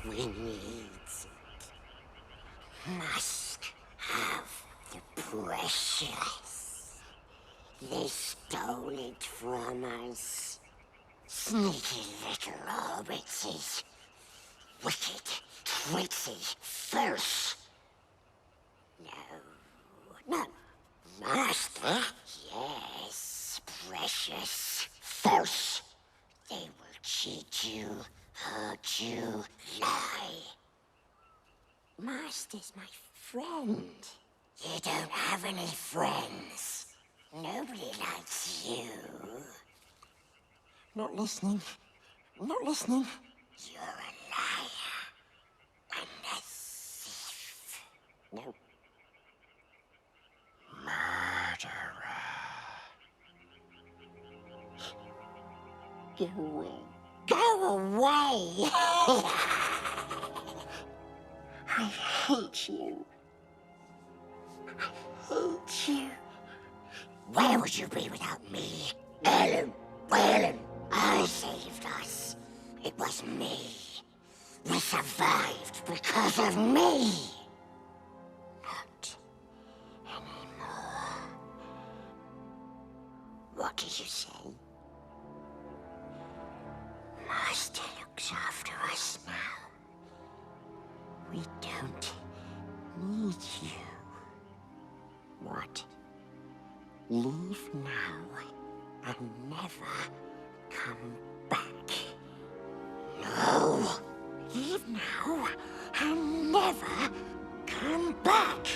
We need it. Must have the precious. They stole it from us. Sneaky little hobbitses. Wicked, tricksy, false. No, master. Yes, precious, false. They will cheat you, hurt you, lie. Master's my friend. You don't have any friends. Nobody likes you. Not listening. Not listening. You're a liar. And a thief. No. Murderer. Go away. Go away! I hate you. I hate you. Where would you be without me? Helm, Helm. I saved us. It was me. We survived because of me. Not anymore. What did you say? Master looks after us now. We don't need you. What? Leave now and never come back. No! Leave now and never come back.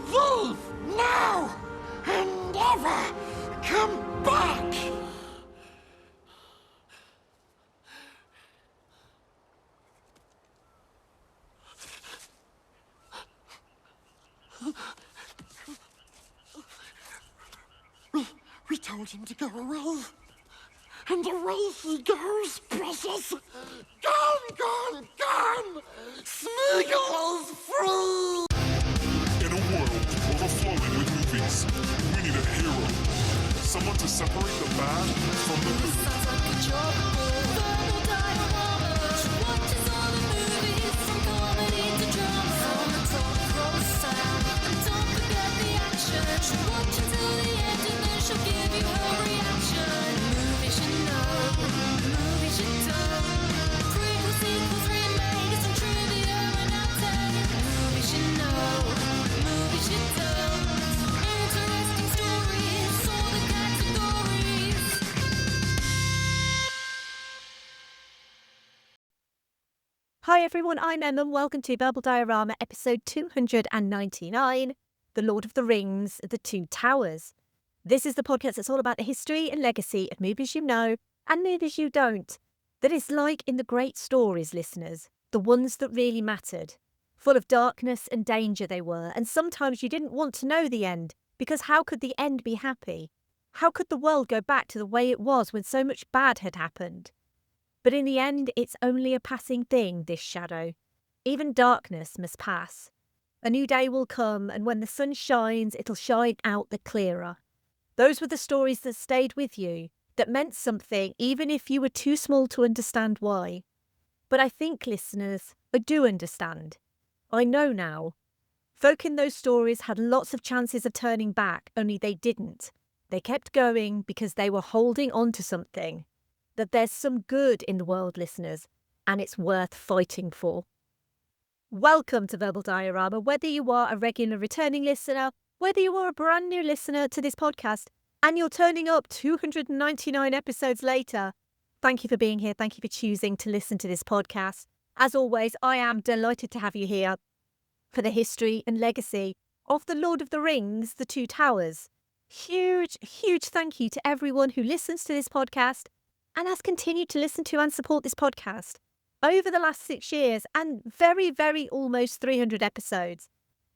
Leave now and never come back. We told him to go away. And away he goes, precious. Gone! Smeagol is free! In a world overflowing with movies, we need a hero. Someone to separate the bad from the good. Sounds like a job. Verbal dioramas. Watches all the movies from comedy to drama. From the top row sound. And don't forget the action. She'll watch until the end and then she'll give you her reaction. Movies you know, movies you don't. Prequels, sequels, remakes, and trivia and ante. Movies you know, movies you don't. Interesting stories, all the categories. Hi everyone, I'm Emma and welcome to Verbal Diorama episode 299, The Lord of the Rings, The Two Towers. This is the podcast that's all about the history and legacy of movies you know and movies you don't. That is like in the great stories, listeners, the ones that really mattered. Full of darkness and danger they were, and sometimes you didn't want to know the end, because how could the end be happy? How could the world go back to the way it was when so much bad had happened? But in the end, it's only a passing thing, this shadow. Even darkness must pass. A new day will come, and when the sun shines, it'll shine out the clearer. Those were the stories that stayed with you, that meant something, even if you were too small to understand why. But I think, listeners, I do understand. I know now. Folk in those stories had lots of chances of turning back, only they didn't. They kept going because they were holding on to something. That there's some good in the world, listeners, and it's worth fighting for. Welcome to Verbal Diorama, whether you are a regular returning listener, whether you are a brand new listener to this podcast, and you're turning up 299 episodes later. Thank you for being here. Thank you for choosing to listen to this podcast. As always, I am delighted to have you here for the history and legacy of The Lord of the Rings, The Two Towers. Huge thank you to everyone who listens to this podcast and has continued to listen to and support this podcast over the last 6 years and very almost 300 episodes.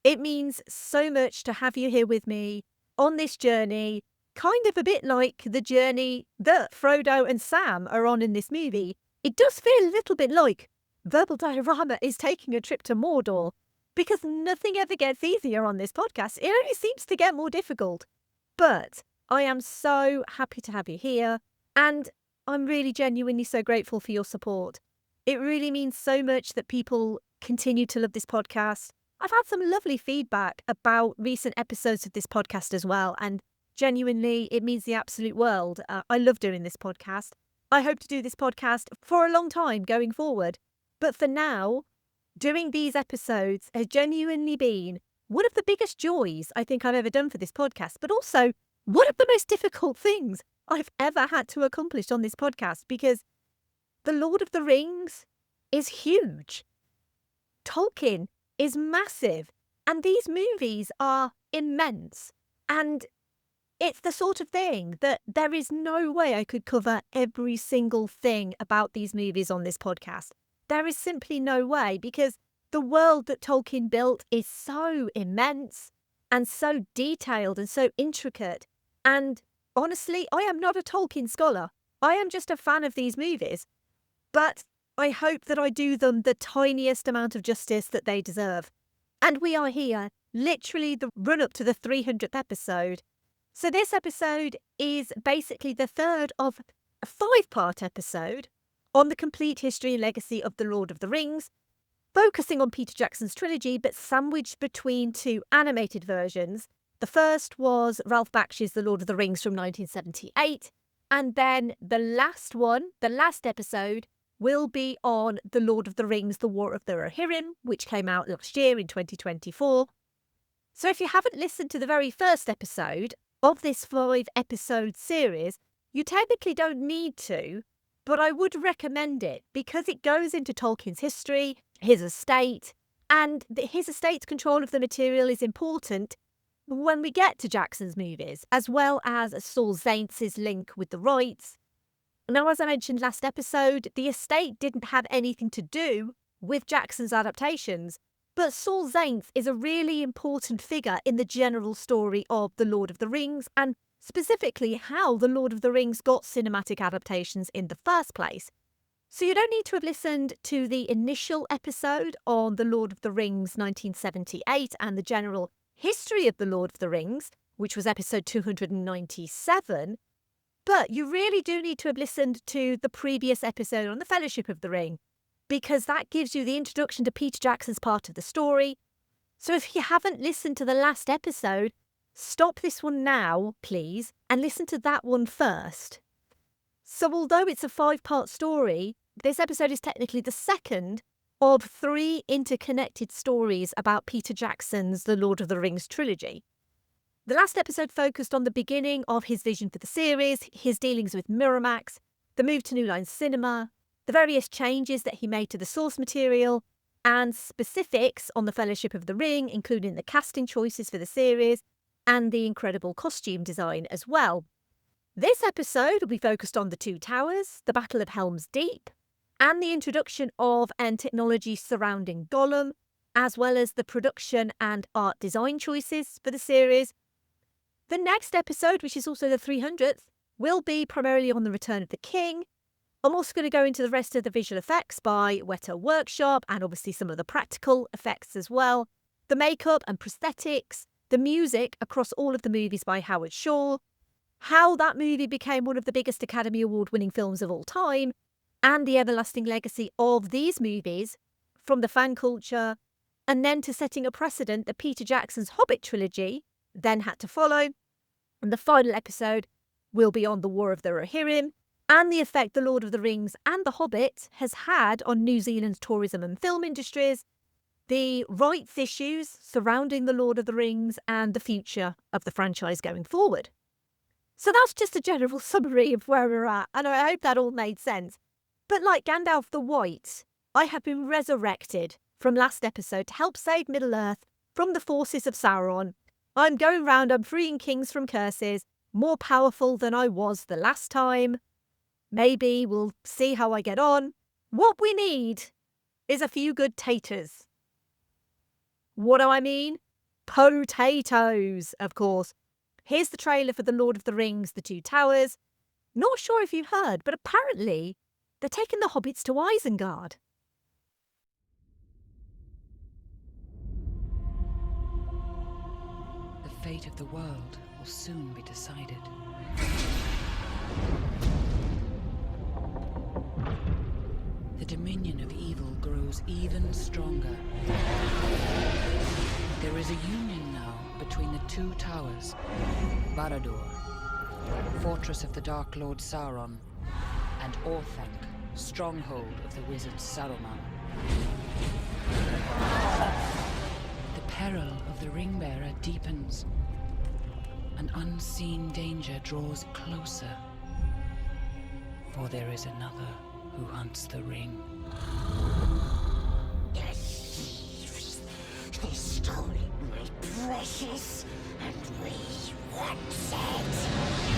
It means so much to have you here with me on this journey, kind of a bit like the journey that Frodo and Sam are on in this movie. It does feel a little bit like Verbal Diorama is taking a trip to Mordor, because nothing ever gets easier on this podcast. It only seems to get more difficult. But I am so happy to have you here, and I'm really genuinely so grateful for your support. It really means so much that people continue to love this podcast. I've had some lovely feedback about recent episodes of this podcast as well, and genuinely, it means the absolute world. I love doing this podcast. I hope to do this podcast for a long time going forward. But for now, doing these episodes has genuinely been one of the biggest joys I think I've ever done for this podcast, but also one of the most difficult things I've ever had to accomplish on this podcast, because The Lord of the Rings is huge. Tolkien is massive, and these movies are immense. And it's the sort of thing that there is no way I could cover every single thing about these movies on this podcast. There is simply no way, because the world that Tolkien built is so immense and so detailed and so intricate. And honestly, I am not a Tolkien scholar. I am just a fan of these movies. But I hope that I do them the tiniest amount of justice that they deserve. And we are here, literally the run-up to the 300th episode. So this episode is basically the third of a 5-part episode on the complete history and legacy of The Lord of the Rings, focusing on Peter Jackson's trilogy, but sandwiched between 2 animated versions. The first was Ralph Bakshi's The Lord of the Rings from 1978, and then the last episode, will be on The Lord of the Rings, The War of the Rohirrim, which came out last year in 2024. So if you haven't listened to the very first episode of this 5-episode series, you technically don't need to, but I would recommend it because it goes into Tolkien's history, his estate, and his estate's control of the material is important when we get to Jackson's movies, as well as Saul Zaentz's link with the rights. Now, as I mentioned last episode, the estate didn't have anything to do with Jackson's adaptations, but Saul Zaentz is a really important figure in the general story of The Lord of the Rings, and specifically how The Lord of the Rings got cinematic adaptations in the first place. So you don't need to have listened to the initial episode on The Lord of the Rings 1978 and the general history of The Lord of the Rings, which was episode 297, but you really do need to have listened to the previous episode on the Fellowship of the Ring, because that gives you the introduction to Peter Jackson's part of the story. So if you haven't listened to the last episode, stop this one now, please, and listen to that one first. So although it's a 5-part story, this episode is technically the second of 3 interconnected stories about Peter Jackson's The Lord of the Rings trilogy. The last episode focused on the beginning of his vision for the series, his dealings with Miramax, the move to New Line Cinema, the various changes that he made to the source material, and specifics on the Fellowship of the Ring, including the casting choices for the series and the incredible costume design as well. This episode will be focused on the 2 towers, the Battle of Helm's Deep, and the introduction of and technology surrounding Gollum, as well as the production and art design choices for the series. The next episode, which is also the 300th, will be primarily on the Return of the King. I'm also going to go into the rest of the visual effects by Weta Workshop, and obviously some of the practical effects as well, the makeup and prosthetics, the music across all of the movies by Howard Shore, how that movie became one of the biggest Academy Award-winning films of all time, and the everlasting legacy of these movies from the fan culture, and then to setting a precedent that Peter Jackson's Hobbit trilogy then had to follow. And the final episode will be on the War of the Rohirrim and the effect The Lord of the Rings and The Hobbit has had on New Zealand's tourism and film industries, the rights issues surrounding The Lord of the Rings, and the future of the franchise going forward. So that's just a general summary of where we're at, and I hope that all made sense. But like Gandalf the White, I have been resurrected from last episode to help save Middle-earth from the forces of Sauron. I'm going round, I'm freeing kings from curses, more powerful than I was the last time. Maybe we'll see how I get on. What we need is a few good taters. What do I mean? Potatoes, of course. Here's the trailer for The Lord of the Rings, The Two Towers. Not sure if you've heard, but apparently they're taking the hobbits to Isengard. The fate of the world will soon be decided. The dominion of evil grows even stronger. There is a union now between the two towers, Barad-dûr, fortress of the Dark Lord Sauron, and Orthanc, stronghold of the wizard Saruman. The peril of the Ring-bearer deepens. An unseen danger draws closer, for there is another who hunts the ring. The thieves! They stole my precious, and we want it!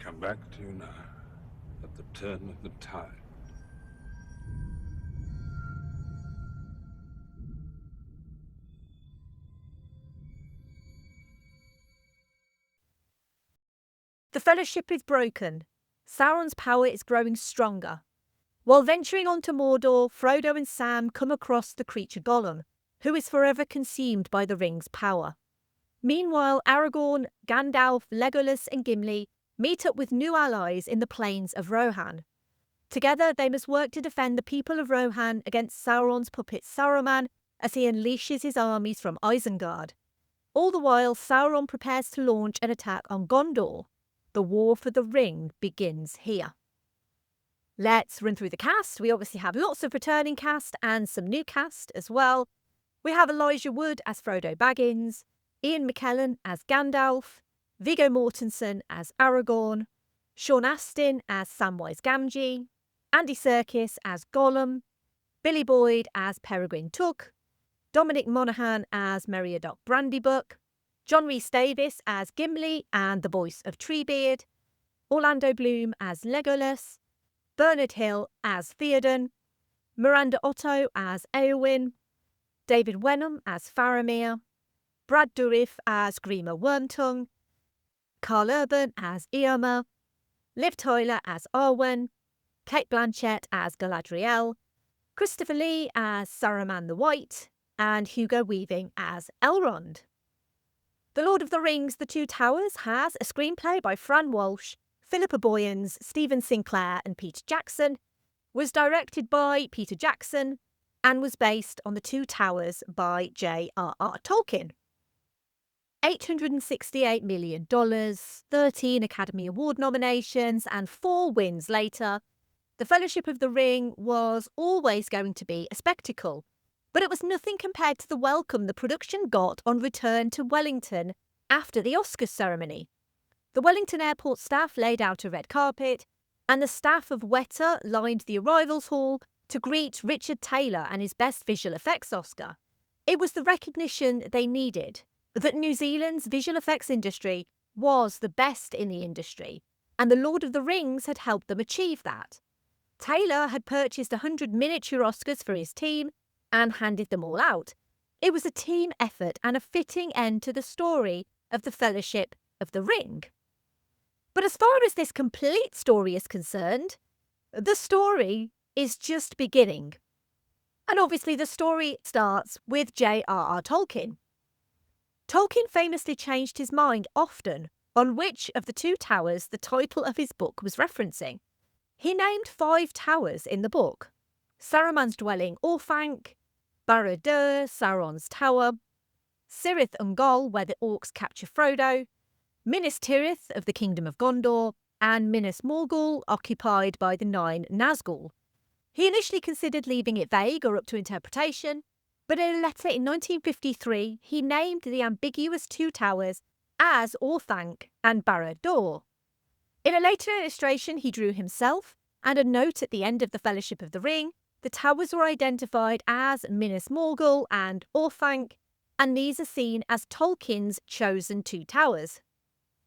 Come back to you now, at the turn of the tide. The Fellowship is broken. Sauron's power is growing stronger. While venturing onto Mordor, Frodo and Sam come across the creature Gollum, who is forever consumed by the ring's power. Meanwhile, Aragorn, Gandalf, Legolas and Gimli meet up with new allies in the plains of Rohan. Together, they must work to defend the people of Rohan against Sauron's puppet Saruman as he unleashes his armies from Isengard. All the while, Sauron prepares to launch an attack on Gondor. The war for the ring begins here. Let's run through the cast. We obviously have lots of returning cast and some new cast as well. We have Elijah Wood as Frodo Baggins, Ian McKellen as Gandalf, Viggo Mortensen as Aragorn, Sean Astin as Samwise Gamgee, Andy Serkis as Gollum, Billy Boyd as Peregrine Took, Dominic Monaghan as Meriadoc Brandybuck, John Rhys-Davies as Gimli and the voice of Treebeard, Orlando Bloom as Legolas, Bernard Hill as Theoden, Miranda Otto as Éowyn, David Wenham as Faramir, Brad Dourif as Grima Wormtongue, Carl Urban as Eomer, Liv Tyler as Arwen, Kate Blanchett as Galadriel, Christopher Lee as Saruman the White, and Hugo Weaving as Elrond. The Lord of the Rings, The Two Towers has a screenplay by Fran Walsh, Philippa Boyens, Stephen Sinclair and Peter Jackson, was directed by Peter Jackson, and was based on The Two Towers by J.R.R. Tolkien. $868 million, 13 Academy Award nominations, and 4 wins later, The Fellowship of the Ring was always going to be a spectacle, but it was nothing compared to the welcome the production got on return to Wellington after the Oscars ceremony. The Wellington Airport staff laid out a red carpet, and the staff of Weta lined the arrivals hall to greet Richard Taylor and his Best Visual Effects Oscar. It was the recognition they needed, that New Zealand's visual effects industry was the best in the industry, and The Lord of the Rings had helped them achieve that. Taylor had purchased 100 miniature Oscars for his team and handed them all out. It was a team effort and a fitting end to the story of the Fellowship of the Ring. But as far as this complete story is concerned, the story is just beginning. And obviously the story starts with J.R.R. Tolkien. Tolkien famously changed his mind often on which of the two towers the title of his book was referencing. He named 5 towers in the book: Saruman's dwelling Orthanc, Barad-dûr, Sauron's tower, Cirith Ungol, where the orcs capture Frodo, Minas Tirith of the Kingdom of Gondor, and Minas Morgul, occupied by the 9 Nazgûl. He initially considered leaving it vague or up to interpretation, but in a letter in 1953, he named the ambiguous 2 towers as Orthanc and Barad-dûr. In a later illustration he drew himself, and a note at the end of the Fellowship of the Ring, the towers were identified as Minas Morgul and Orthanc, and these are seen as Tolkien's chosen two towers.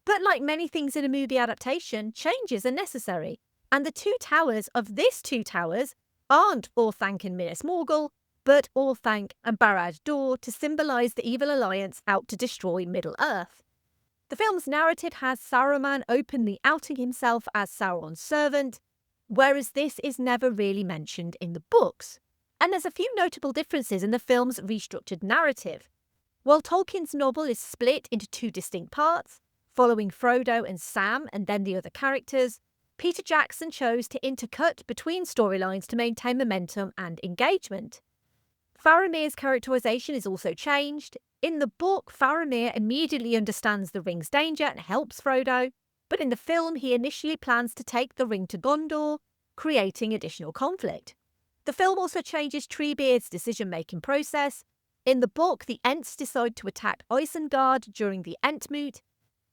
But like many things in a movie adaptation, changes are necessary, and the two towers of this two towers aren't Orthanc and Minas Morgul, but Orthanc and Barad-dûr to symbolise the evil alliance out to destroy Middle-earth. The film's narrative has Saruman openly outing himself as Sauron's servant, whereas this is never really mentioned in the books. And there's a few notable differences in the film's restructured narrative. While Tolkien's novel is split into two distinct parts, following Frodo and Sam and then the other characters, Peter Jackson chose to intercut between storylines to maintain momentum and engagement. Faramir's characterisation is also changed. In the book, Faramir immediately understands the ring's danger and helps Frodo, but in the film he initially plans to take the ring to Gondor, creating additional conflict. The film also changes Treebeard's decision-making process. In the book, the Ents decide to attack Isengard during the Entmoot.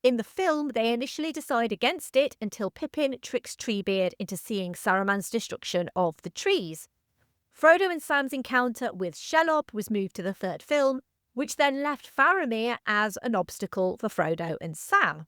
In the film, they initially decide against it until Pippin tricks Treebeard into seeing Saruman's destruction of the trees. Frodo and Sam's encounter with Shelob was moved to the third film, which then left Faramir as an obstacle for Frodo and Sam.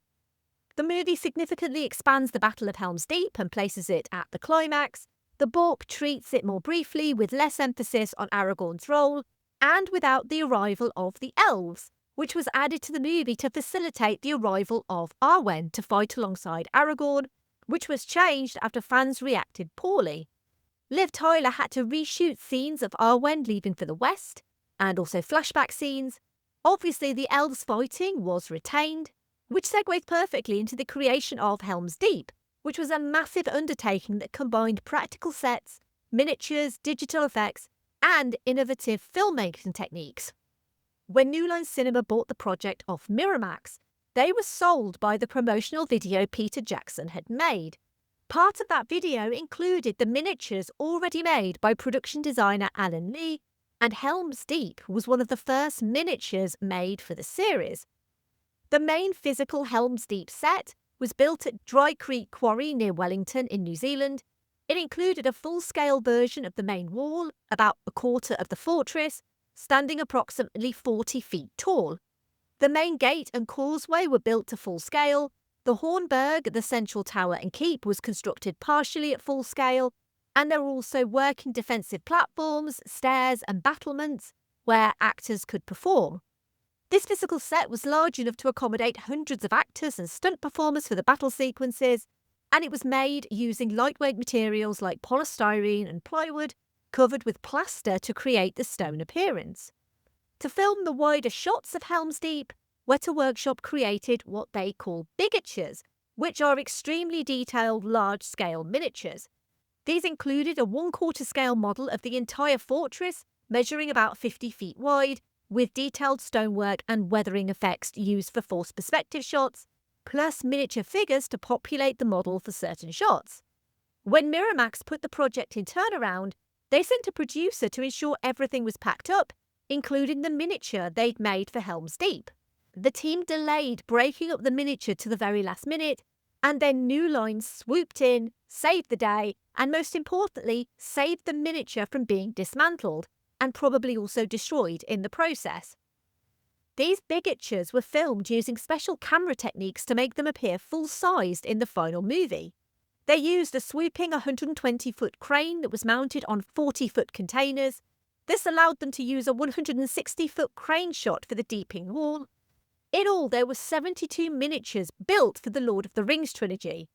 The movie significantly expands the Battle of Helm's Deep and places it at the climax. The book treats it more briefly with less emphasis on Aragorn's role and without the arrival of the elves, which was added to the movie to facilitate the arrival of Arwen to fight alongside Aragorn, which was changed after fans reacted poorly. Liv Tyler had to reshoot scenes of Arwen leaving for the West, and also flashback scenes. Obviously, the elves fighting was retained, which segues perfectly into the creation of Helm's Deep, which was a massive undertaking that combined practical sets, miniatures, digital effects, and innovative filmmaking techniques. When New Line Cinema bought the project off Miramax, they were sold by the promotional video Peter Jackson had made. Part of that video included the miniatures already made by production designer Alan Lee, and Helm's Deep was one of the first miniatures made for the series. The main physical Helm's Deep set was built at Dry Creek Quarry near Wellington in New Zealand. It included a full-scale version of the main wall, about a quarter of the fortress, standing approximately 40 feet tall. The main gate and causeway were built to full scale. The Hornburg, the central tower and keep, was constructed partially at full scale, and there were also working defensive platforms, stairs and battlements where actors could perform. This physical set was large enough to accommodate hundreds of actors and stunt performers for the battle sequences, and it was made using lightweight materials like polystyrene and plywood, covered with plaster to create the stone appearance. To film the wider shots of Helm's Deep, Weta Workshop created what they call bigatures, which are extremely detailed large-scale miniatures. These included a 1/4 scale model of the entire fortress, measuring about 50 feet wide, with detailed stonework and weathering effects used for forced perspective shots, plus miniature figures to populate the model for certain shots. When Miramax put the project in turnaround, they sent a producer to ensure everything was packed up, including the miniature they'd made for Helm's Deep. The team delayed breaking up the miniature to the very last minute, and then New Line swooped in, saved the day, and most importantly, saved the miniature from being dismantled, and probably also destroyed in the process. These bigatures were filmed using special camera techniques to make them appear full-sized in the final movie. They used a swooping 120-foot crane that was mounted on 40-foot containers. This allowed them to use a 160-foot crane shot for the Deeping Wall. In all, there were 72 miniatures built for the Lord of the Rings trilogy.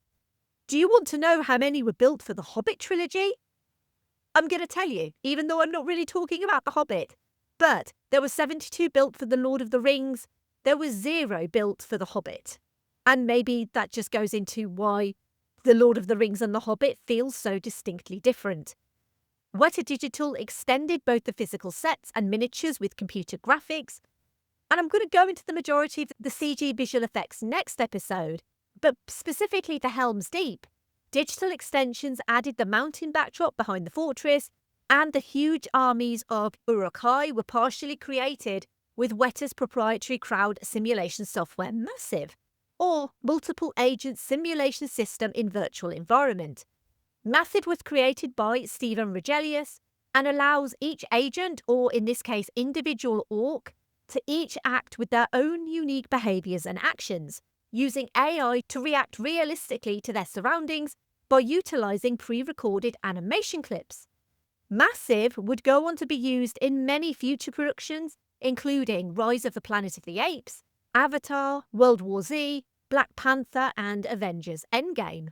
Do you want to know how many were built for the Hobbit trilogy? I'm going to tell you, even though I'm not really talking about the Hobbit. But there were 72 built for the Lord of the Rings. There was 0 built for the Hobbit. And maybe that just goes into why the Lord of the Rings and the Hobbit feels so distinctly different. Weta Digital extended both the physical sets and miniatures with computer graphics, and I'm going to go into the majority of the CG visual effects next episode, but specifically to Helm's Deep, digital extensions added the mountain backdrop behind the fortress, and the huge armies of Uruk-hai were partially created with Weta's proprietary crowd simulation software Massive. or multiple agent simulation system in virtual environment. Massive was created by Stephen Regelius and allows each agent, or in this case individual orc, to each act with their own unique behaviours and actions, using AI to react realistically to their surroundings by utilising pre-recorded animation clips. Massive would go on to be used in many future productions, including Rise of the Planet of the Apes, Avatar, World War Z, Black Panther and Avengers Endgame.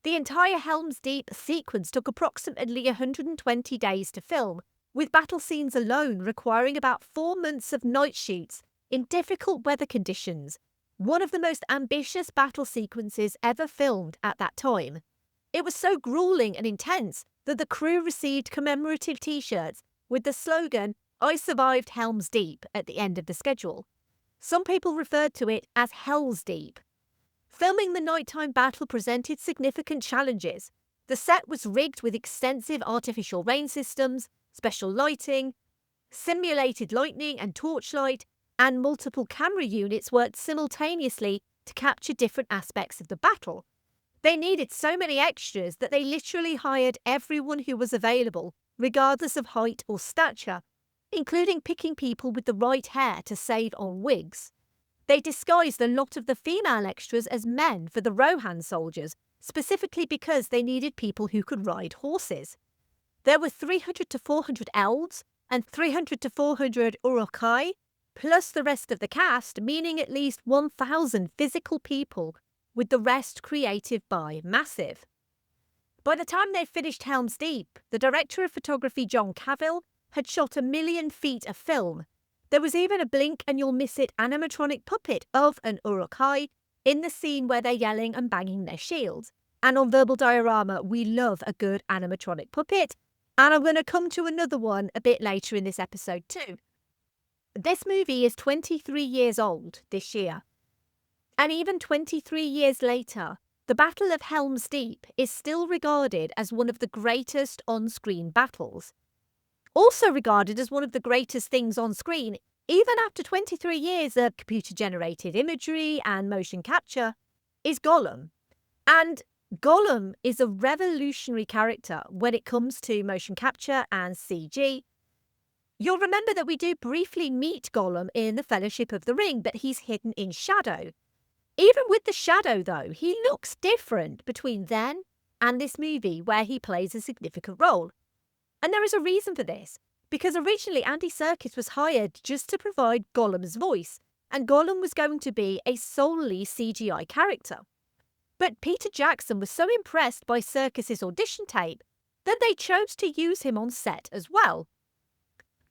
The entire Helm's Deep sequence took approximately 120 days to film, with battle scenes alone requiring about 4 months of night shoots in difficult weather conditions, one of the most ambitious battle sequences ever filmed at that time. It was so gruelling and intense that the crew received commemorative t-shirts with the slogan, "I survived Helm's Deep," at the end of the schedule. Some people referred to it as Hell's Deep. Filming the nighttime battle presented significant challenges. The set was rigged with extensive artificial rain systems, special lighting, simulated lightning and torchlight, and multiple camera units worked simultaneously to capture different aspects of the battle. They needed so many extras that they literally hired everyone who was available, regardless of height or stature, including picking people with the right hair to save on wigs. They disguised a lot of the female extras as men for the Rohan soldiers, specifically because they needed people who could ride horses. There were 300 to 400 elves and 300 to 400 Uruk-hai, plus the rest of the cast, meaning at least 1,000 physical people, with the rest created by Massive. By the time they'd finished Helm's Deep, the director of photography John Cavill had shot 1 million feet of film. There was even a blink and you'll miss it animatronic puppet of an Uruk-hai in the scene where they're yelling and banging their shields. And on Verbal Diorama, we love a good animatronic puppet, and I'm going to come to another one a bit later in this episode too. This movie is 23 years old this year. And even 23 years later, the Battle of Helm's Deep is still regarded as one of the greatest on-screen battles. Also regarded as one of the greatest things on screen, even after 23 years of computer-generated imagery and motion capture, is Gollum. And Gollum is a revolutionary character when it comes to motion capture and CG. You'll remember that we do briefly meet Gollum in The Fellowship of the Ring, but he's hidden in shadow. Even with the shadow, though, he looks different between then and this movie where he plays a significant role. And there is a reason for this, because originally Andy Serkis was hired just to provide Gollum's voice, and Gollum was going to be a solely CGI character. But Peter Jackson was so impressed by Serkis's audition tape that they chose to use him on set as well.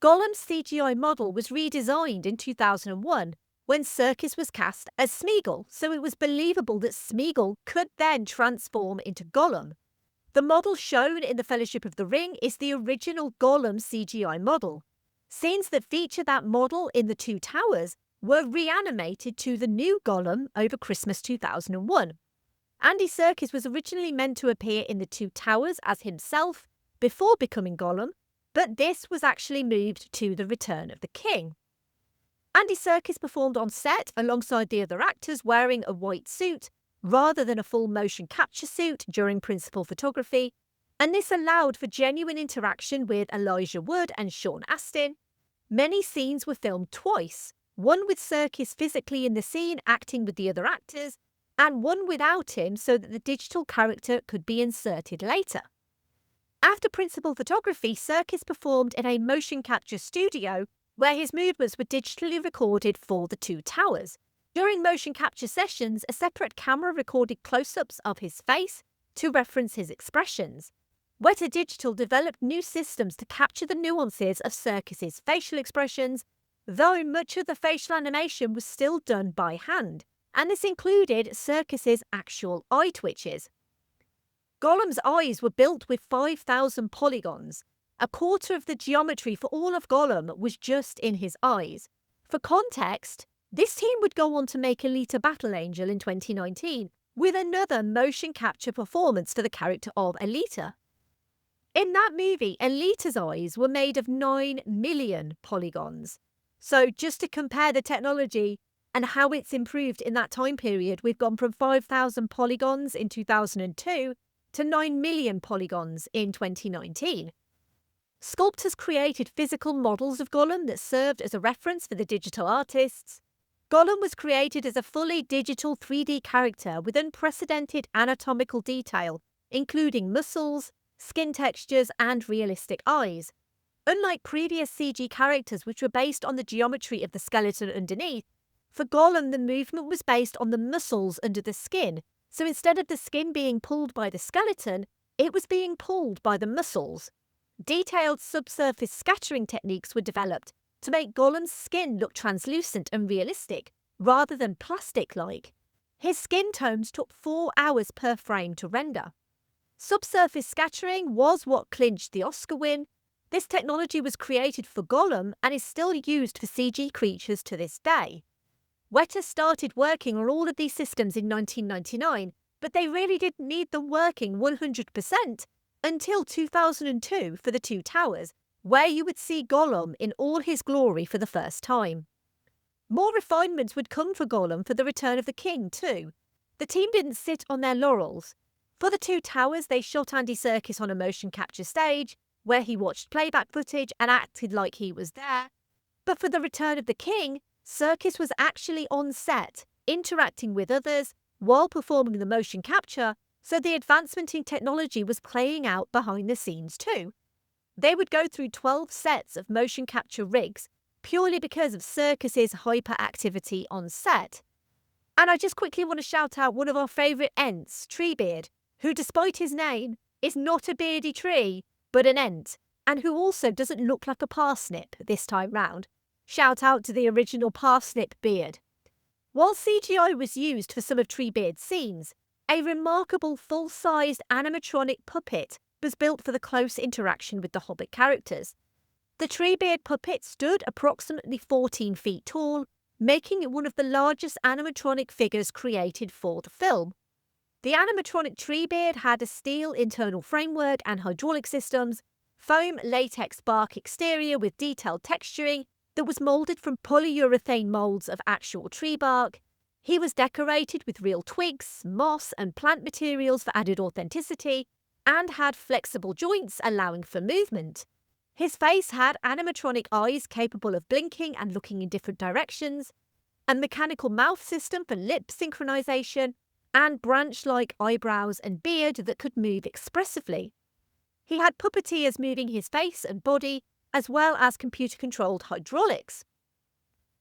Gollum's CGI model was redesigned in 2001 when Serkis was cast as Smeagol, so it was believable that Smeagol could then transform into Gollum. The model shown in The Fellowship of the Ring is the original Gollum CGI model. Scenes that feature that model in The Two Towers were reanimated to the new Gollum over Christmas 2001. Andy Serkis was originally meant to appear in The Two Towers as himself before becoming Gollum, but this was actually moved to The Return of the King. Andy Serkis performed on set alongside the other actors wearing a white suit rather than a full motion capture suit during principal photography, and this allowed for genuine interaction with Elijah Wood and Sean Astin. Many scenes were filmed twice, one with Serkis physically in the scene acting with the other actors, and one without him so that the digital character could be inserted later. After principal photography, Serkis performed in a motion capture studio where his movements were digitally recorded for The Two Towers. During motion capture sessions, a separate camera recorded close-ups of his face to reference his expressions. Weta Digital developed new systems to capture the nuances of Serkis's facial expressions, though much of the facial animation was still done by hand, and this included Serkis's actual eye twitches. Gollum's eyes were built with 5,000 polygons. A quarter of the geometry for all of Gollum was just in his eyes. For context, this team would go on to make Alita Battle Angel in 2019, with another motion capture performance for the character of Alita. In that movie, Alita's eyes were made of 9 million polygons. So just to compare the technology, and how it's improved in that time period. We've gone from 5,000 polygons in 2002 to 9 million polygons in 2019. Sculptors created physical models of Gollum that served as a reference for the digital artists. Gollum was created as a fully digital 3D character with unprecedented anatomical detail, including muscles, skin textures, and realistic eyes. Unlike previous CG characters, which were based on the geometry of the skeleton underneath, for Gollum the movement was based on the muscles under the skin, so instead of the skin being pulled by the skeleton, it was being pulled by the muscles. Detailed subsurface scattering techniques were developed to make Gollum's skin look translucent and realistic, rather than plastic-like. His skin tones took 4 hours per frame to render. Subsurface scattering was what clinched the Oscar win. This technology was created for Gollum and is still used for CG creatures to this day. Weta started working on all of these systems in 1999, but they really didn't need them working 100% until 2002 for the Two Towers, where you would see Gollum in all his glory for the first time. More refinements would come for Gollum for the Return of the King too. The team didn't sit on their laurels. For the Two Towers, they shot Andy Serkis on a motion capture stage, where he watched playback footage and acted like he was there. But for the Return of the King, Serkis was actually on set, interacting with others, while performing the motion capture, so the advancement in technology was playing out behind the scenes too. They would go through 12 sets of motion capture rigs, purely because of Serkis's hyperactivity on set. And I just quickly want to shout out one of our favourite Ents, Treebeard, who despite his name, is not a beardy tree, but an Ent, and who also doesn't look like a parsnip this time round. Shout out to the original parsnip beard. While CGI was used for some of Treebeard's scenes, a remarkable full-sized animatronic puppet was built for the close interaction with the Hobbit characters. The Treebeard puppet stood approximately 14 feet tall, making it one of the largest animatronic figures created for the film. The animatronic Treebeard had a steel internal framework and hydraulic systems, foam latex bark exterior with detailed texturing that was moulded from polyurethane moulds of actual tree bark. He was decorated with real twigs, moss and plant materials for added authenticity, and had flexible joints allowing for movement. His face had animatronic eyes capable of blinking and looking in different directions, a mechanical mouth system for lip synchronization, and branch-like eyebrows and beard that could move expressively. He had puppeteers moving his face and body, as well as computer-controlled hydraulics.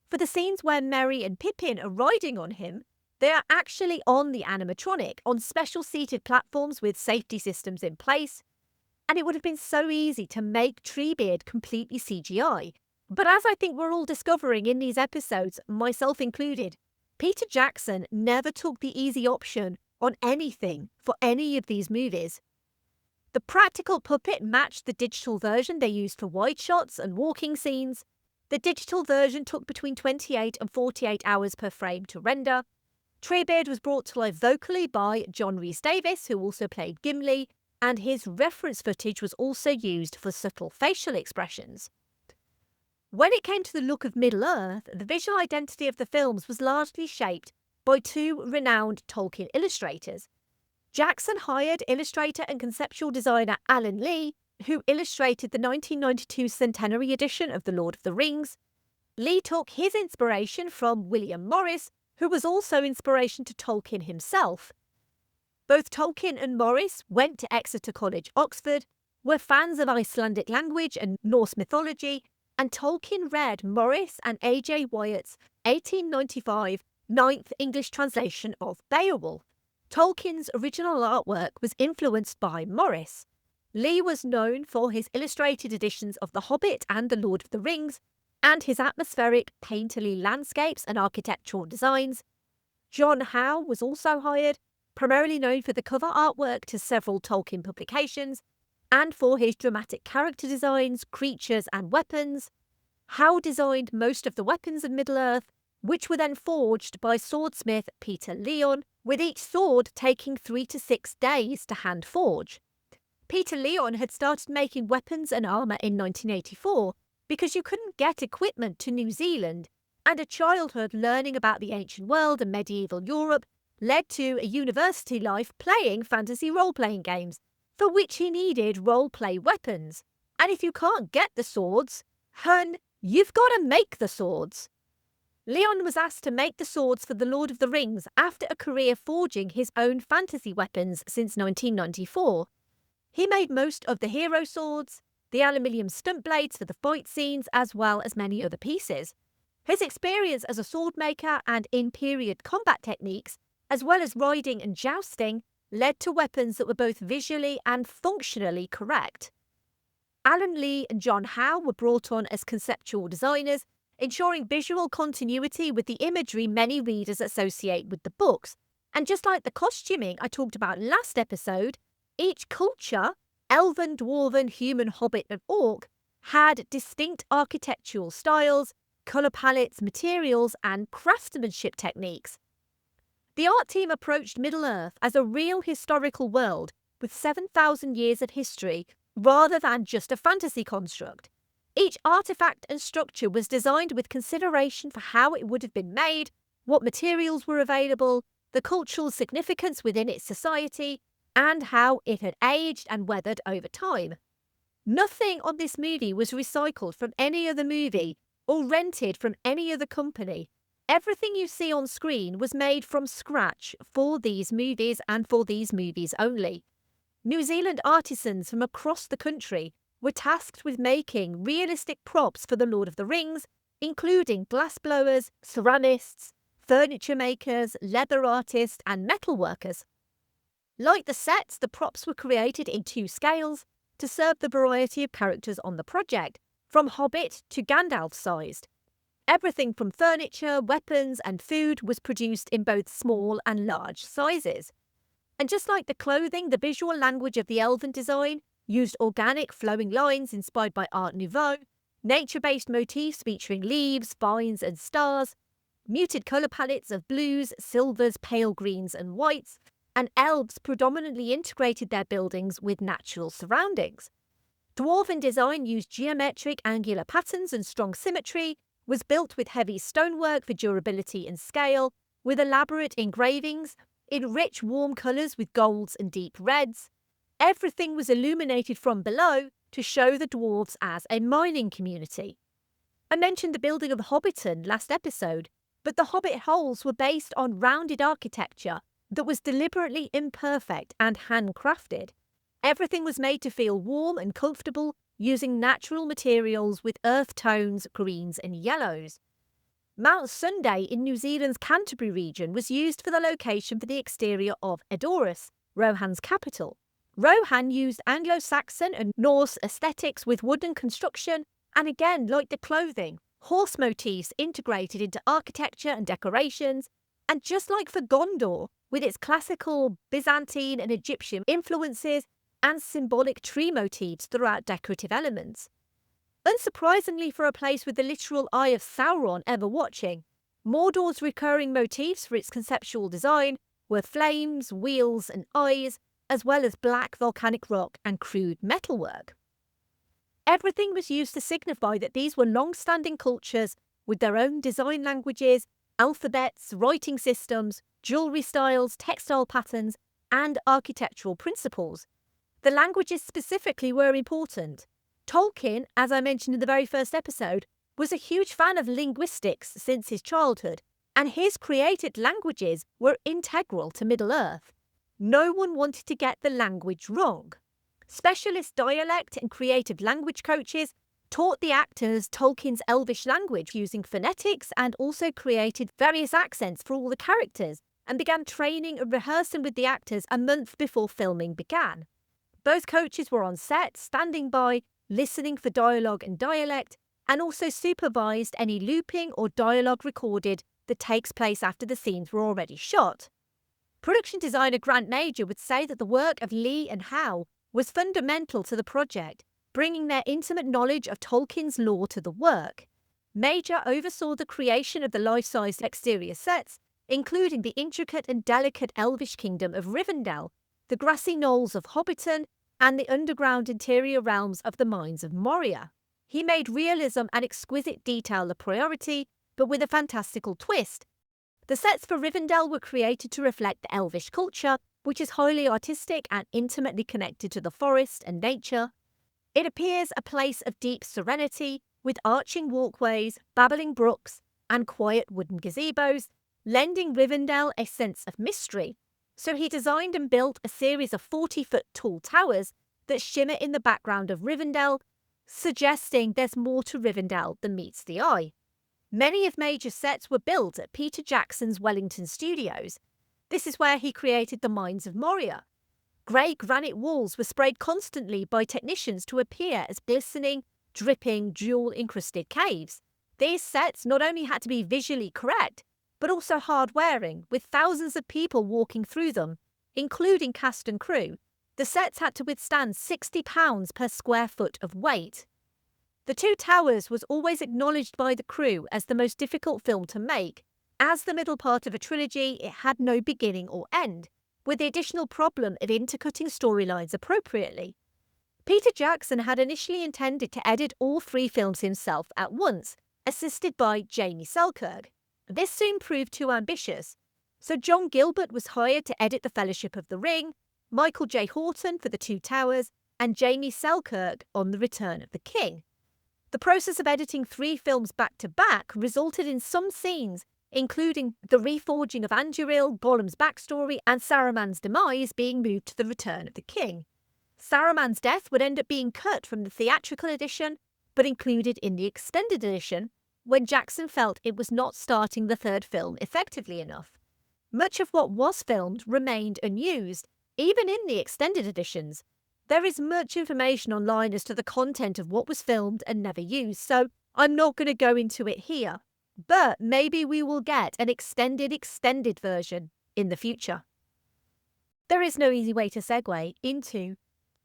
For the scenes where Merry and Pippin are riding on him, they are actually on the animatronic, on special seated platforms with safety systems in place, and it would have been so easy to make Treebeard completely CGI. But as I think we're all discovering in these episodes, myself included, Peter Jackson never took the easy option on anything for any of these movies. The practical puppet matched the digital version they used for wide shots and walking scenes. The digital version took between 28 and 48 hours per frame to render. Treebeard was brought to life vocally by John Rhys-Davies, who also played Gimli, and his reference footage was also used for subtle facial expressions. When it came to the look of Middle-earth, the visual identity of the films was largely shaped by two renowned Tolkien illustrators. Jackson hired illustrator and conceptual designer Alan Lee, who illustrated the 1992 centenary edition of The Lord of the Rings. Lee took his inspiration from William Morris, who was also inspiration to Tolkien himself. Both Tolkien and Morris went to Exeter College, Oxford, were fans of Icelandic language and Norse mythology, and Tolkien read Morris and A.J. Wyatt's 1895 ninth English translation of Beowulf. Tolkien's original artwork was influenced by Morris. Lee was known for his illustrated editions of The Hobbit and The Lord of the Rings, and his atmospheric, painterly landscapes and architectural designs. John Howe was also hired, primarily known for the cover artwork to several Tolkien publications, and for his dramatic character designs, creatures and weapons. Howe designed most of the weapons of Middle-earth, which were then forged by swordsmith Peter Leon, with each sword taking 3 to 6 days to hand forge. Peter Leon had started making weapons and armour in 1984 because you couldn't get equipment to New Zealand, and a childhood learning about the ancient world and medieval Europe led to a university life playing fantasy role-playing games, for which he needed role-play weapons. And if you can't get the swords, hun, you've got to make the swords. Leon was asked to make the swords for The Lord of the Rings after a career forging his own fantasy weapons since 1994. He made most of the hero swords, the aluminium stunt blades for the fight scenes, as well as many other pieces. His experience as a sword maker and in period combat techniques, as well as riding and jousting, led to weapons that were both visually and functionally correct. Alan Lee and John Howe were brought on as conceptual designers, ensuring visual continuity with the imagery many readers associate with the books. And just like the costuming I talked about last episode, each culture, elven, dwarven, human, hobbit and orc, had distinct architectural styles, colour palettes, materials and craftsmanship techniques. The art team approached Middle-earth as a real historical world with 7,000 years of history rather than just a fantasy construct. Each artefact and structure was designed with consideration for how it would have been made, what materials were available, the cultural significance within its society, and how it had aged and weathered over time. Nothing on this movie was recycled from any other movie or rented from any other company. Everything you see on screen was made from scratch for these movies and for these movies only. New Zealand artisans from across the country were tasked with making realistic props for The Lord of the Rings, including glassblowers, ceramists, furniture makers, leather artists, and metal workers. Like the sets, the props were created in 2 scales to serve the variety of characters on the project, from Hobbit to Gandalf-sized. Everything from furniture, weapons, and food was produced in both small and large sizes. And just like the clothing, the visual language of the elven design used organic flowing lines inspired by Art Nouveau, nature-based motifs featuring leaves, vines and stars, muted colour palettes of blues, silvers, pale greens and whites, and elves predominantly integrated their buildings with natural surroundings. Dwarven design used geometric angular patterns and strong symmetry, was built with heavy stonework for durability and scale, with elaborate engravings, in rich warm colours with golds and deep reds. Everything was illuminated from below to show the dwarves as a mining community. I mentioned the building of Hobbiton last episode, but the Hobbit holes were based on rounded architecture that was deliberately imperfect and handcrafted. Everything was made to feel warm and comfortable, using natural materials with earth tones, greens and yellows. Mount Sunday in New Zealand's Canterbury region was used for the location for the exterior of Edoras, Rohan's capital. Rohan used Anglo-Saxon and Norse aesthetics with wooden construction, and again, like the clothing, horse motifs integrated into architecture and decorations, and just like for Gondor, with its classical Byzantine and Egyptian influences and symbolic tree motifs throughout decorative elements. Unsurprisingly for a place with the literal eye of Sauron ever watching, Mordor's recurring motifs for its conceptual design were flames, wheels and eyes, as well as black volcanic rock and crude metalwork. Everything was used to signify that these were long-standing cultures with their own design languages, alphabets, writing systems, jewellery styles, textile patterns, and architectural principles. The languages specifically were important. Tolkien, as I mentioned in the very first episode, was a huge fan of linguistics since his childhood, and his created languages were integral to Middle-earth. No one wanted to get the language wrong. Specialist dialect and creative language coaches taught the actors Tolkien's Elvish language using phonetics and also created various accents for all the characters and began training and rehearsing with the actors a month before filming began. Both coaches were on set, standing by, listening for dialogue and dialect, and also supervised any looping or dialogue recorded that takes place after the scenes were already shot. Production designer Grant Major would say that the work of Lee and Howe was fundamental to the project, bringing their intimate knowledge of Tolkien's lore to the work. Major oversaw the creation of the life-sized exterior sets, including the intricate and delicate elvish kingdom of Rivendell, the grassy knolls of Hobbiton, and the underground interior realms of the mines of Moria. He made realism and exquisite detail a priority, but with a fantastical twist. The sets for Rivendell were created to reflect the Elvish culture, which is highly artistic and intimately connected to the forest and nature. It appears a place of deep serenity, with arching walkways, babbling brooks, and quiet wooden gazebos, lending Rivendell a sense of mystery. So he designed and built a series of 40-foot tall towers that shimmer in the background of Rivendell, suggesting there's more to Rivendell than meets the eye. Many of major sets were built at Peter Jackson's Wellington Studios. This is where he created the Mines of Moria. Grey granite walls were sprayed constantly by technicians to appear as glistening, dripping, jewel-encrusted caves. These sets not only had to be visually correct, but also hard-wearing, with thousands of people walking through them, including cast and crew. The sets had to withstand 60 pounds per square foot of weight. The Two Towers was always acknowledged by the crew as the most difficult film to make. As the middle part of a trilogy, it had no beginning or end, with the additional problem of intercutting storylines appropriately. Peter Jackson had initially intended to edit all 3 films himself at once, assisted by Jamie Selkirk. This soon proved too ambitious, so John Gilbert was hired to edit The Fellowship of the Ring, Michael J. Horton for The Two Towers, and Jamie Selkirk on The Return of the King. The process of editing 3 films back-to-back resulted in some scenes, including the reforging of Anduril, Gollum's backstory, and Saruman's demise being moved to The Return of the King. Saruman's death would end up being cut from the theatrical edition, but included in the extended edition, when Jackson felt it was not starting the 3rd film effectively enough. Much of what was filmed remained unused, even in the extended editions. There is much information online as to the content of what was filmed and never used, so I'm not going to go into it here. But maybe we will get an extended version in the future. There is no easy way to segue into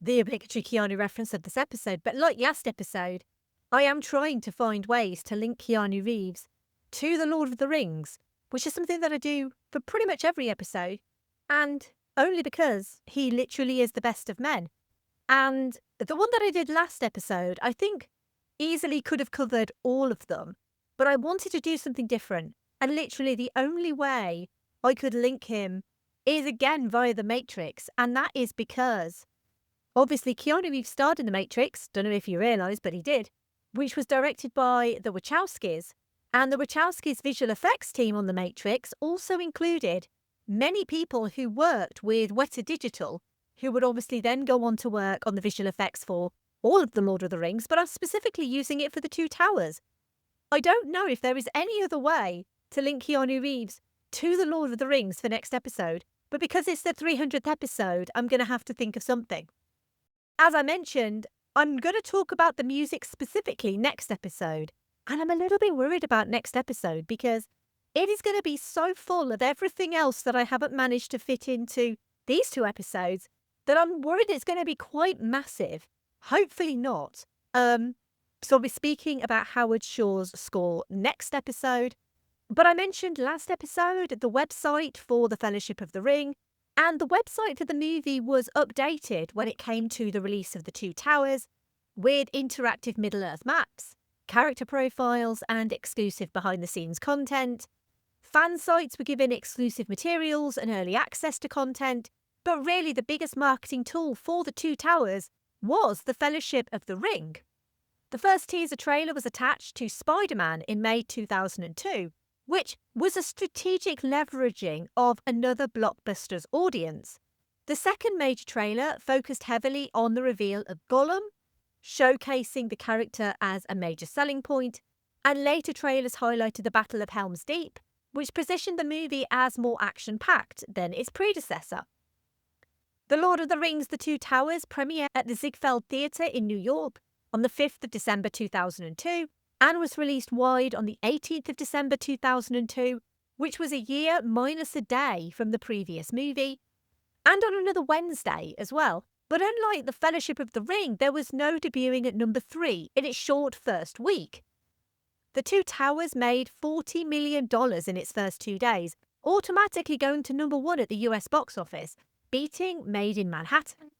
the obligatory Keanu reference of this episode, but like last episode, I am trying to find ways to link Keanu Reeves to The Lord of the Rings, which is something that I do for pretty much every episode, and only because he literally is the best of men. And the one that I did last episode, I think easily could have covered all of them, but I wanted to do something different, and literally the only way I could link him is again via The Matrix, and that is because obviously Keanu Reeves starred in The Matrix, don't know if you realise, but he did, which was directed by the Wachowskis, and the Wachowskis' visual effects team on The Matrix also included many people who worked with Weta Digital, who would obviously then go on to work on the visual effects for all of The Lord of the Rings, but are specifically using it for The Two Towers. I don't know if there is any other way to link Keanu Reeves to The Lord of the Rings for next episode, but because it's the 300th episode, I'm going to have to think of something. As I mentioned, I'm going to talk about the music specifically next episode, and I'm a little bit worried about next episode because it is going to be so full of everything else that I haven't managed to fit into these 2 episodes that I'm worried it's going to be quite massive. Hopefully not. So I'll be speaking about Howard Shore's score next episode. But I mentioned last episode the website for The Fellowship of the Ring, and the website for the movie was updated when it came to the release of The Two Towers, with interactive Middle-earth maps, character profiles, and exclusive behind-the-scenes content. Fan sites were given exclusive materials and early access to content, but really the biggest marketing tool for The Two Towers was The Fellowship of the Ring. The first teaser trailer was attached to Spider-Man in May 2002, which was a strategic leveraging of another blockbuster's audience. The second major trailer focused heavily on the reveal of Gollum, showcasing the character as a major selling point, and later trailers highlighted the Battle of Helm's Deep, which positioned the movie as more action-packed than its predecessor. The Lord of the Rings The Two Towers premiered at the Ziegfeld Theatre in New York on the 5th of December 2002 and was released wide on the 18th of December 2002, which was a year minus a day from the previous movie, and on another Wednesday as well. But unlike The Fellowship of the Ring, there was no debuting at number 3 in its short first week. The Two Towers made $40 million in its first 2 days, automatically going to number 1 at the US box office, beating Made in Manhattan.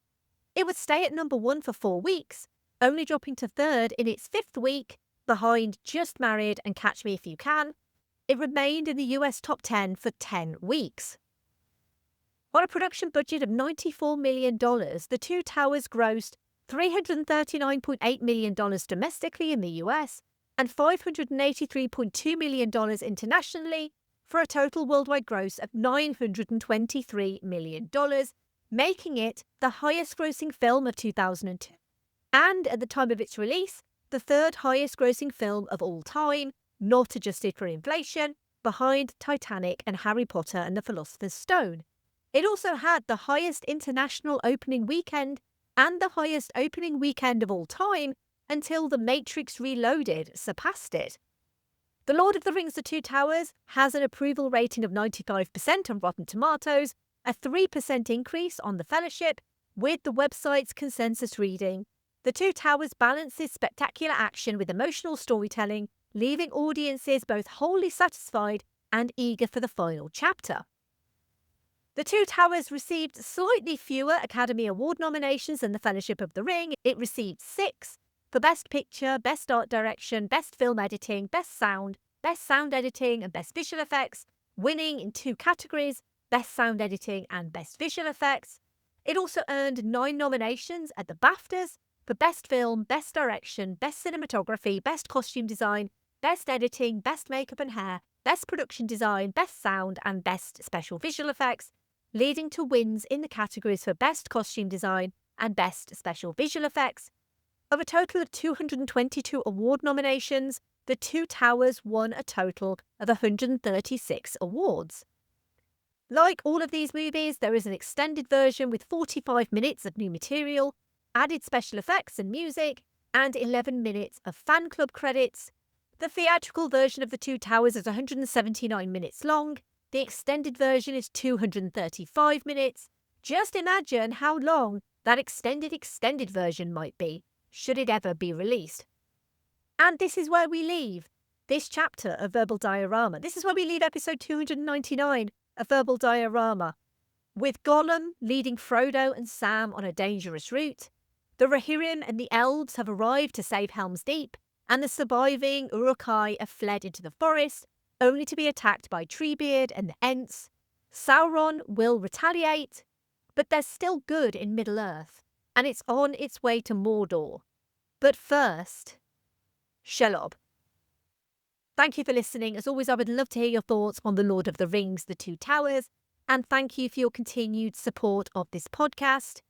It would stay at number 1 for 4 weeks, only dropping to 3rd in its 5th week, behind Just Married and Catch Me If You Can. It remained in the US top 10 for 10 weeks. On a production budget of $94 million, The Two Towers grossed $339.8 million domestically in the US and $583.2 million internationally, for a total worldwide gross of $923 million, making it the highest grossing film of 2002. And at the time of its release, the third highest grossing film of all time, not adjusted for inflation, behind Titanic and Harry Potter and the Philosopher's Stone. It also had the highest international opening weekend and the highest opening weekend of all time until The Matrix Reloaded surpassed it. The Lord of the Rings: The Two Towers has an approval rating of 95% on Rotten Tomatoes, a 3% increase on The Fellowship, with the website's consensus reading. The Two Towers balances spectacular action with emotional storytelling, leaving audiences both wholly satisfied and eager for the final chapter. The Two Towers received slightly fewer Academy Award nominations than The Fellowship of the Ring. It received 6 for Best Picture, Best Art Direction, Best Film Editing, Best Sound Editing and Best Visual Effects, winning in 2 categories, Best Sound Editing and Best Visual Effects. It also earned 9 nominations at the BAFTAs for Best Film, Best Direction, Best Cinematography, Best Costume Design, Best Editing, Best Makeup and Hair, Best Production Design, Best Sound and Best Special Visual Effects, leading to wins in the categories for Best Costume Design and Best Special Visual Effects. Of a total of 222 award nominations, The Two Towers won a total of 136 awards. Like all of these movies, there is an extended version with 45 minutes of new material, added special effects and music, and 11 minutes of fan club credits. The theatrical version of The Two Towers is 179 minutes long. The extended version is 235 minutes. Just imagine how long that extended version might be, should it ever be released. And this is where we leave this chapter of Verbal Diorama. This is where we leave episode 299 of Verbal Diorama, with Gollum leading Frodo and Sam on a dangerous route. The Rohirrim and the elves have arrived to save Helm's Deep, and the surviving Uruk-hai have fled into the forest, only to be attacked by Treebeard and the Ents. Sauron will retaliate, but there's still good in Middle-earth, and it's on its way to Mordor. But first, Shelob. Thank you for listening. As always, I would love to hear your thoughts on The Lord of the Rings: The Two Towers, and thank you for your continued support of this podcast.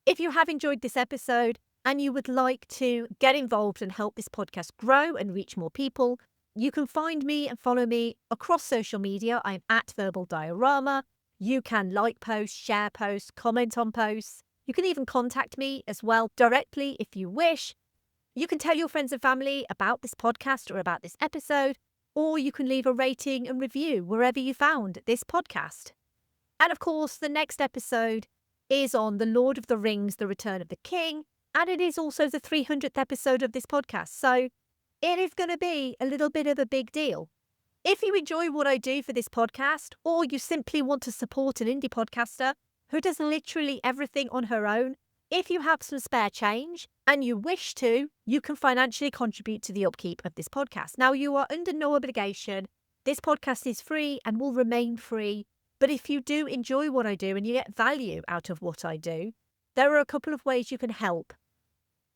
If you have enjoyed this episode and you would like to get involved and help this podcast grow and reach more people, you can find me and follow me across social media. I'm at Verbal Diorama. You can like posts, share posts, comment on posts. You can even contact me as well directly if you wish. You can tell your friends and family about this podcast or about this episode, or you can leave a rating and review wherever you found this podcast. And of course, the next episode is on The Lord of the Rings: The Return of the King, and it is also the 300th episode of this podcast, so it is going to be a little bit of a big deal. If you enjoy what I do for this podcast, or you simply want to support an indie podcaster who does literally everything on her own, if you have some spare change and you wish to, you can financially contribute to the upkeep of this podcast. Now, you are under no obligation. This podcast is free and will remain free. But if you do enjoy what I do and you get value out of what I do, there are a couple of ways you can help.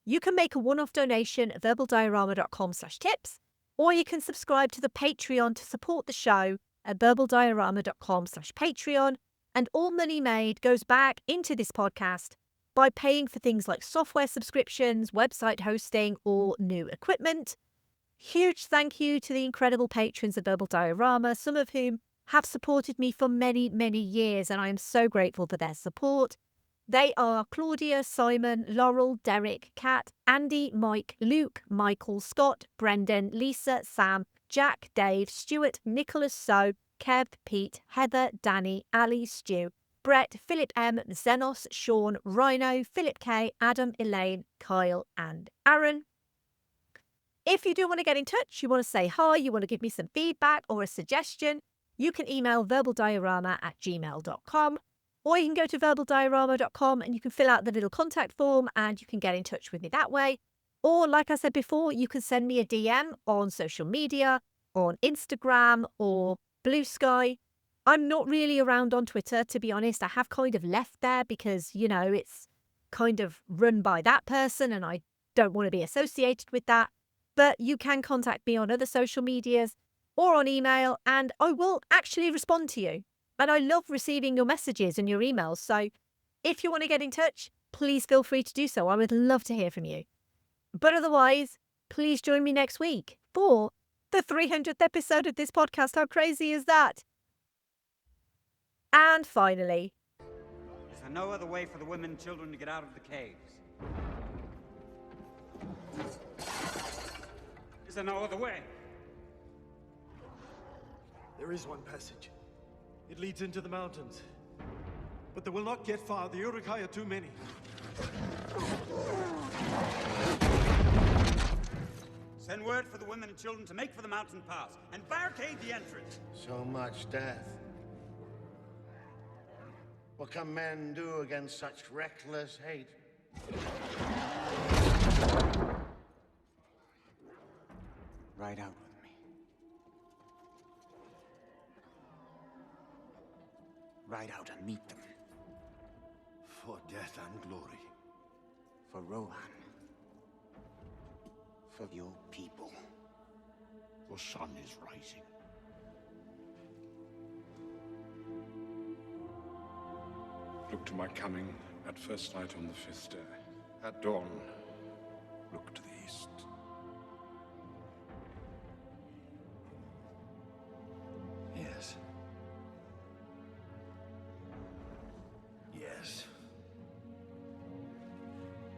You can make a one-off donation at verbaldiorama.com/tips, or you can subscribe to the Patreon to support the show at verbaldiorama.com/Patreon, and all money made goes back into this podcast by paying for things like software subscriptions, website hosting, or new equipment. Huge thank you to the incredible patrons of Verbal Diorama, some of whom have supported me for many, many years, and I am so grateful for their support. They are Claudia, Simon, Laurel, Derek, Kat, Andy, Mike, Luke, Michael, Scott, Brendan, Lisa, Sam, Jack, Dave, Stuart, Nicholas, So, Kev, Pete, Heather, Danny, Ali, Stu, Brett, Philip M, Zenos, Sean, Rhino, Philip K, Adam, Elaine, Kyle, and Aaron. If you do want to get in touch, you want to say hi, you want to give me some feedback or a suggestion, you can email verbaldiorama@gmail.com, or you can go to verbaldiorama.com and you can fill out the little contact form and you can get in touch with me that way. Or, like I said before, you can send me a DM on social media, on Instagram or Blue Sky. I'm not really around on Twitter, to be honest. I have kind of left there because, it's kind of run by that person and I don't want to be associated with that. But you can contact me on other social medias or on email, and I will actually respond to you. And I love receiving your messages and your emails. So if you want to get in touch, please feel free to do so. I would love to hear from you. But otherwise, please join me next week for the 300th episode of this podcast. How crazy is that? And finally, Is there no other way for the women and children to get out of the caves? Is there no other way? There is one passage. It leads into the mountains. But they will not get far. The Uruk-hai are too many. Send word for the women and children to make for the mountain pass and barricade the entrance. So much death. What can men do against such reckless hate? Ride out with me. Ride out and meet them. For death and glory. For Rohan. For your people. The sun is rising. Look to my coming at first light on the 5th day. At dawn, look to the east. Yes. Yes.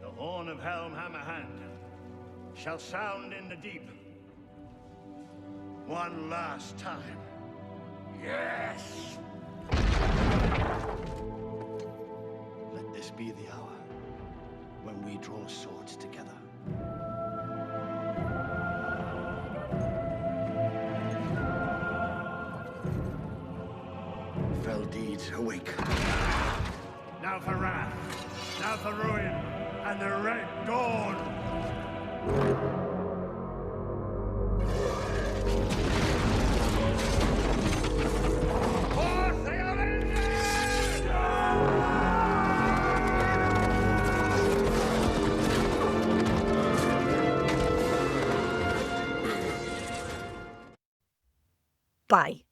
The horn of Helm Hammerhand shall sound in the deep. One last time. Yes! Let this be the hour when we draw swords together. Fell deeds awake. Now for wrath, now for ruin, and the Red Dawn! bye.